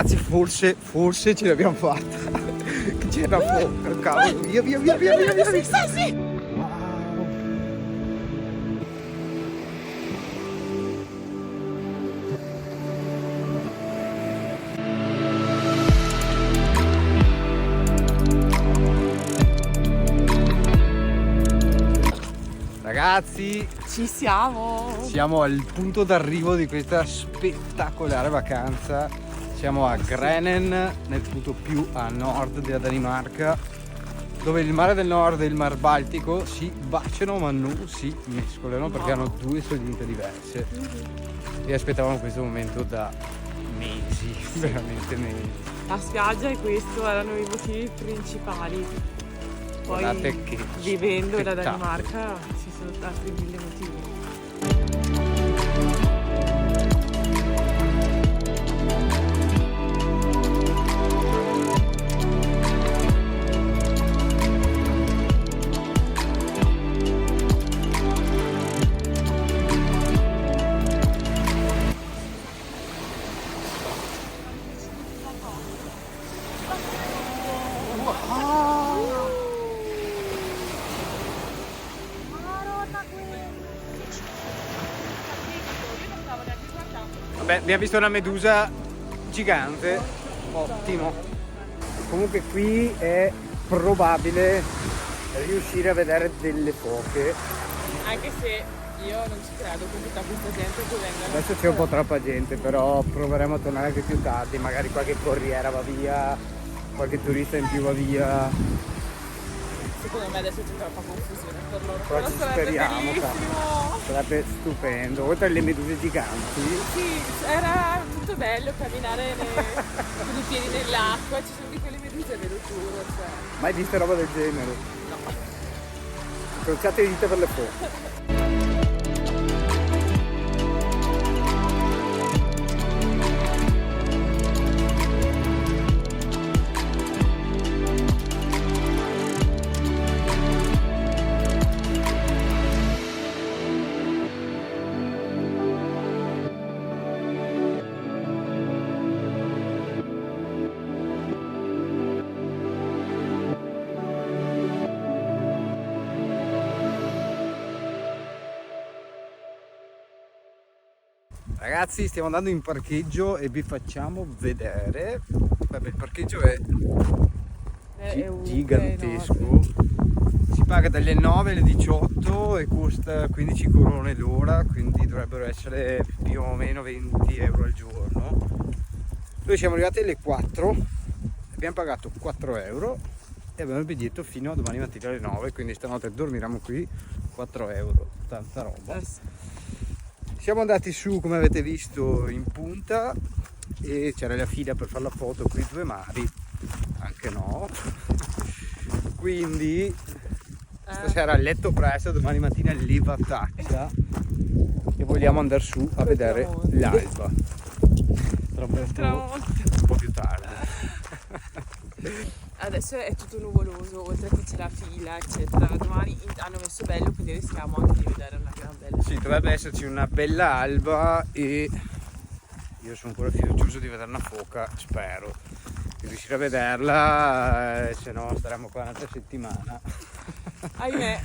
Ragazzi, forse ce l'abbiamo fatta. C'era fuoco, cavolo. Via. Sì. Wow. Ragazzi, Ci siamo. siamo al punto d'arrivo di questa spettacolare vacanza. Siamo a Grenen, nel punto più a nord della Danimarca, dove il mare del nord e il mar Baltico si baciano ma non si mescolano perché hanno due sorgenti diverse. E aspettavamo questo momento da mesi, veramente mesi. La spiaggia e questo erano i motivi principali. Poi Guardate che vivendo la spettacolo. Danimarca ci sono altri 1000 motivi. Vabbè, abbiamo visto una medusa gigante, ottimo. Comunque qui è probabile riuscire a vedere delle foche. Anche se io non ci credo con tutta questa gente che vengono. Adesso c'è un po' troppa gente, però proveremo a tornare anche più tardi, magari qualche corriera va via, qualche turista in più va via. Secondo me adesso c'è troppa confusione per loro. Però ci sarebbe speriamo, bellissimo. Sarebbe stupendo, oltre alle meduse giganti. Sì, era tutto bello camminare con i piedi nell'acqua, ci sono di quelle meduse, ve lo giuro. Cioè. Mai viste roba del genere? No. Crociate le dita per le foche. Ragazzi, stiamo andando in parcheggio e vi facciamo vedere. Vabbè, il parcheggio è gigantesco. Si paga dalle 9 alle 18 e costa 15 corone l'ora, quindi dovrebbero essere più o meno 20 euro al giorno. Noi siamo arrivati alle 4, abbiamo pagato 4 euro e abbiamo il biglietto fino a domani mattina alle 9, quindi stanotte dormiremo qui. 4 euro, tanta roba. Siamo andati su, come avete visto, in punta e c'era la fila per fare la foto con i due mari, anche no. Quindi stasera a letto presto, domani mattina levataccia e vogliamo andare su a vedere l'alba. Un po' più tardi. Adesso è tutto nuvoloso, oltre che c'è la fila, eccetera. Domani hanno messo bello, quindi rischiamo anche di vedere una gran bella. Sì, dovrebbe esserci una bella alba e io sono ancora fiducioso di vedere una foca, spero di riuscire a vederla, se no staremo qua un'altra settimana. Ahimè.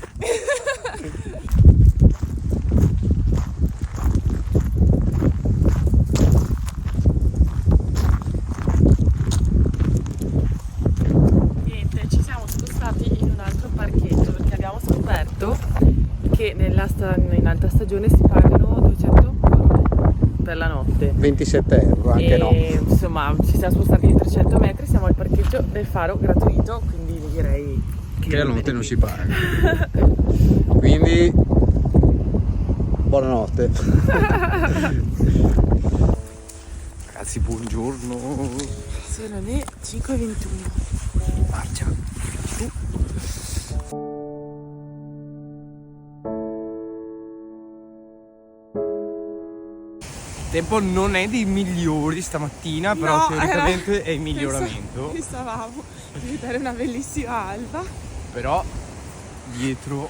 Niente, ci siamo spostati in un altro parcheggio perché abbiamo scoperto che in alta stagione si pagano 200 corone per la notte. 27 euro, anche e, no. Insomma, ci siamo spostati di 300 metri, siamo al parcheggio del faro gratuito, quindi direi Che la notte non si paga. Quindi buonanotte. Ragazzi, buongiorno. Sono le 5:21. Marcia. Il tempo non è dei migliori stamattina, però No, teoricamente è in miglioramento. Pensavamo di vedere una bellissima alba. Però dietro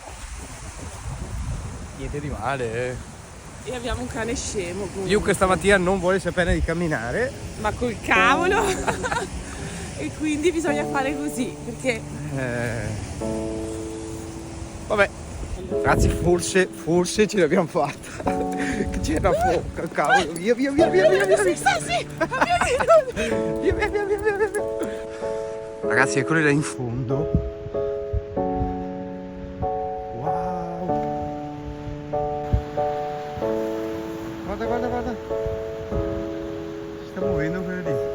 niente di male. E abbiamo un cane scemo comunque. Io questa mattina non vuole sapere di camminare. Ma col cavolo! E quindi bisogna fare così, perché... Vabbè, ragazzi, forse ce l'abbiamo fatta. Che c'era poco, cavolo. Via. Sì! Via. Ragazzi, eccoli là in fondo. Wow. Guarda. Si sta muovendo quello lì.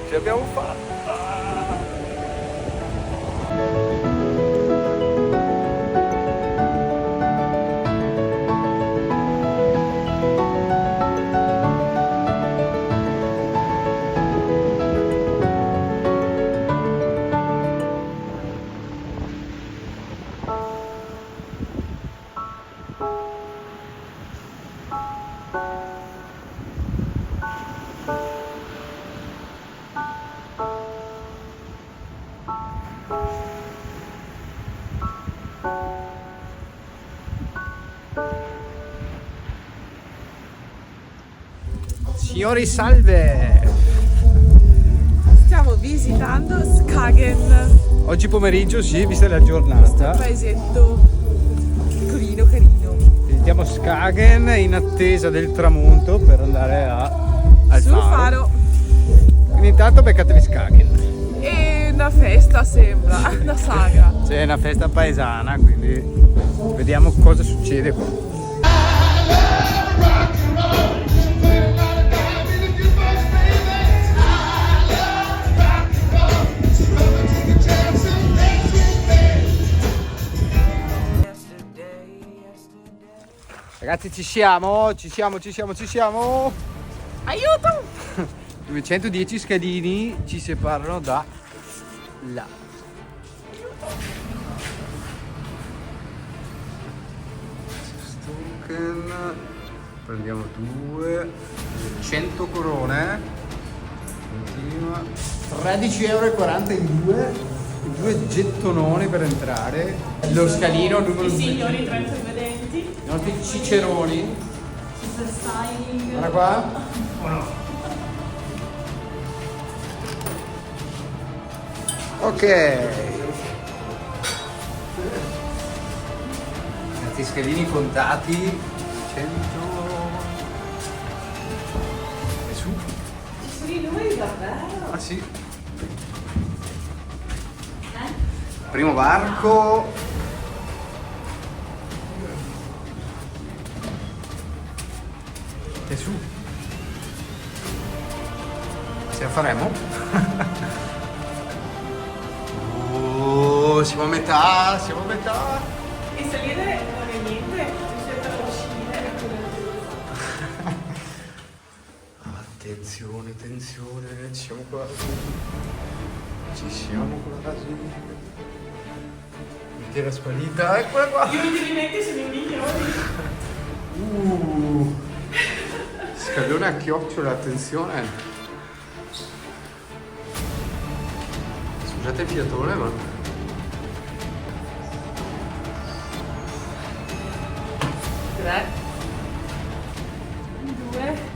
Ce l'abbiamo fatta! Signori, salve! Stiamo visitando Skagen, Oggi pomeriggio, sì, vista la giornata. paesetto piccolino, carino. Visitiamo Skagen in attesa del tramonto per andare al Sul faro. Quindi intanto beccatevi Skagen. E una festa sembra, una sagra. C'è una festa paesana, quindi vediamo cosa succede qua. Ragazzi, ci siamo. Aiuto! 210 scalini ci separano da là. Stoken. Prendiamo 100 corone. Continua. 13,40 € in due gettononi per entrare. Lo scalino numero 2. Signori tra i vedenti. I nostri ciceroni. Super styling. Guarda qua. O no? Ok. Ragazzi, scalini contati. 100. E su. Sì, lui davvero. Ah sì. Primo varco. E su. Ce la faremo? Oh, siamo a metà. E salire non è niente, rispetto a uscire è Attenzione, ci siamo quasi. Intera spallita, eccola qua. Gli ultimi sono i migliori. Scalone a chiocciola, attenzione. Scusate il fiatone, ma... 3, 2,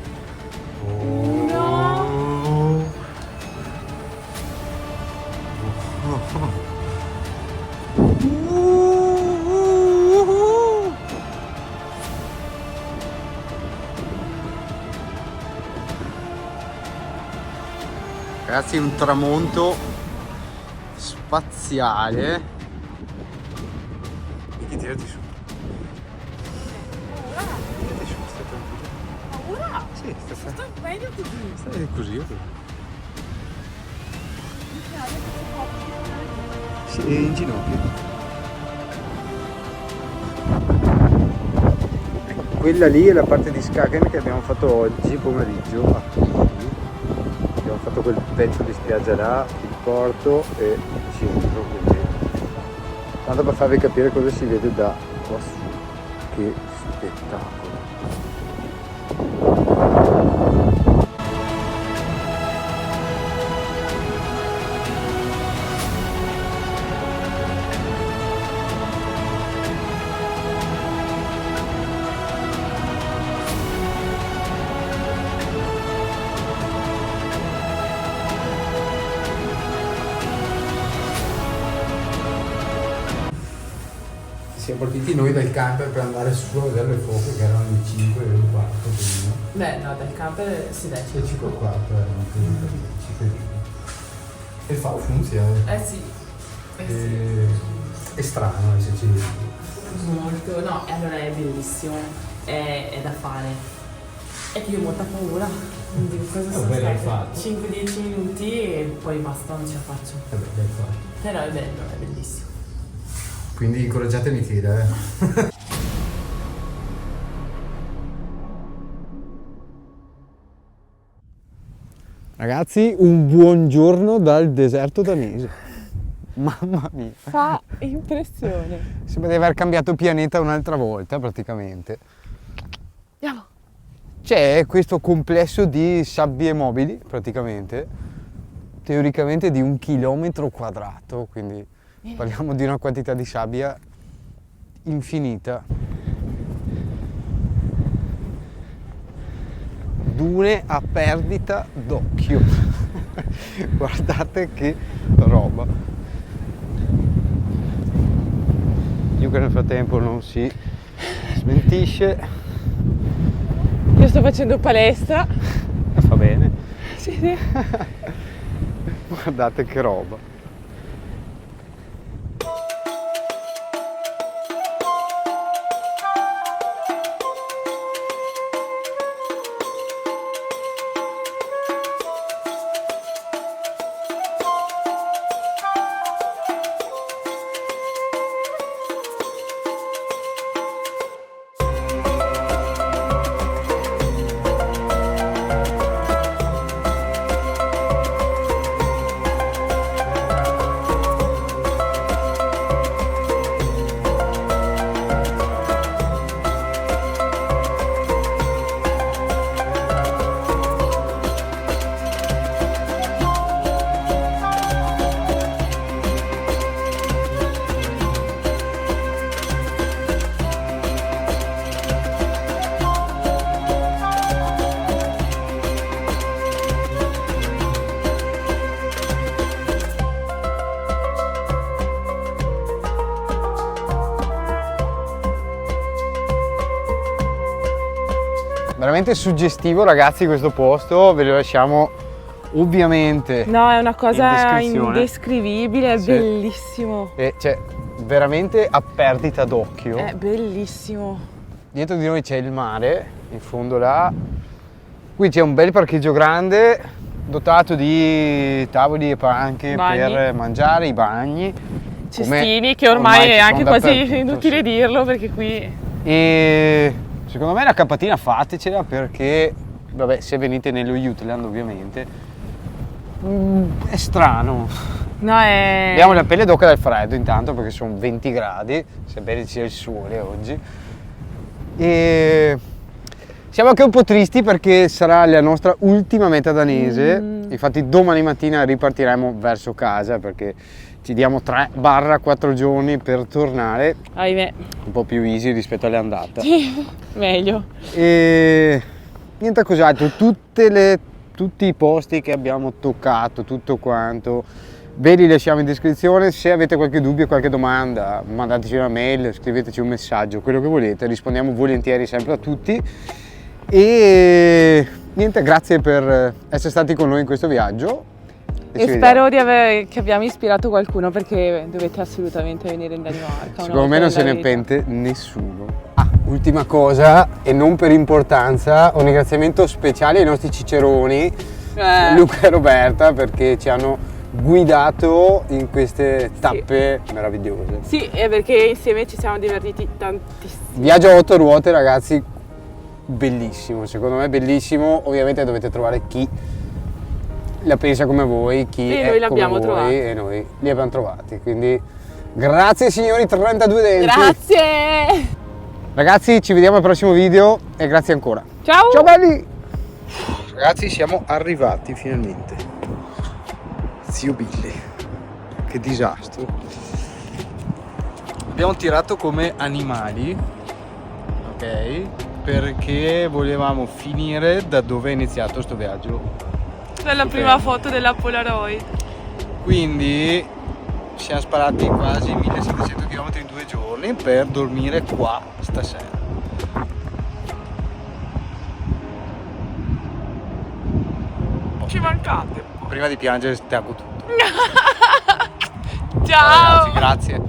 Oh. Ragazzi, un tramonto spaziale. E che tirati su. Tirati su, stai tranquillo. Paura? Sì, Sto meglio così. stai così. Sì, in ginocchio. Quella lì è la parte di Skagen che abbiamo fatto oggi pomeriggio. Abbiamo fatto quel pezzo di spiaggia là, il porto e il centro, quindi tanto per farvi capire cosa si vede da qua su. Che spettacolo! Siamo partiti noi dal camper per andare su a vedere le foche che erano le 5 e un quarto più o meno. Beh, no, dal camper si dai. Le 5 e un quarto erano più e funziona. Sì. È strano esserci. Molto. No, allora è bellissimo. È da fare. È che io ho molta paura. Non dico cosa sono Vabbè, l'hai stati. fatto. 5-10 minuti e poi basta, non ce la faccio. Vabbè, l'hai fatto. Però è bello, è bellissimo. Quindi incoraggiatemi Tira. Ragazzi, un buongiorno dal deserto danese. Mamma mia. Fa impressione. Sembra di aver cambiato pianeta un'altra volta praticamente. Andiamo. C'è questo complesso di sabbie mobili praticamente, teoricamente di 1 chilometro quadrato, quindi parliamo di una quantità di sabbia infinita. Dune a perdita d'occhio. Guardate che roba. Io che nel frattempo non si smentisce. Io sto facendo palestra. Va bene. Sì. Guardate che roba. Veramente suggestivo ragazzi questo posto, ve lo lasciamo ovviamente No, è una cosa in descrizione. indescrivibile, è Sì. bellissimo. E cioè veramente a perdita d'occhio. È bellissimo. Dietro di noi c'è il mare, in fondo là. Qui c'è un bel parcheggio grande dotato di tavoli e panche Bagni. per mangiare, i bagni. Cestini, che ormai ci è anche sono quasi dappertutto, inutile sì. dirlo perché qui... E secondo me la campatina fatecela perché, vabbè, se venite nello Jutland ovviamente, è strano. No, è... Abbiamo la pelle d'oca dal freddo intanto perché sono 20 gradi, sebbene ci sia il sole oggi. E siamo anche un po' tristi perché sarà la nostra ultima meta danese, infatti domani mattina ripartiremo verso casa perché ci diamo 3-4 giorni per tornare, Ahimè. un po' più easy rispetto alle andate. Sì, meglio. E niente cos'altro, tutti i posti che abbiamo toccato, tutto quanto, ve li lasciamo in descrizione. Se avete qualche dubbio, qualche domanda, mandateci una mail, scriveteci un messaggio, quello che volete, rispondiamo volentieri sempre a tutti. E niente, grazie per essere stati con noi in questo viaggio E spero che abbiamo ispirato qualcuno, perché dovete assolutamente venire in Danimarca. Secondo me non se ne pente nessuno. Ultima cosa, e non per importanza, un ringraziamento speciale ai nostri ciceroni, Luca e Roberta, perché ci hanno guidato in queste tappe meravigliose. Sì, e perché insieme ci siamo divertiti tantissimo. Viaggio a 8 ruote, ragazzi, bellissimo, secondo me bellissimo. Ovviamente dovete trovare chi la pensa come voi, chi E è noi l'abbiamo come voi, trovati. e noi li abbiamo trovati. Quindi grazie signori 32 denti. Grazie! Ragazzi, ci vediamo al prossimo video e grazie ancora. Ciao! Ciao belli! Ragazzi, siamo arrivati finalmente. Zio Billy, che disastro. Abbiamo tirato come animali, ok? Perché volevamo finire da dove è iniziato sto viaggio. Per la prima foto della Polaroid. Quindi siamo sparati quasi 1700 km in 2 giorni per dormire qua stasera. Ci mancate. Prima di piangere ti auguro tutto. Ciao! Ragazzi, grazie.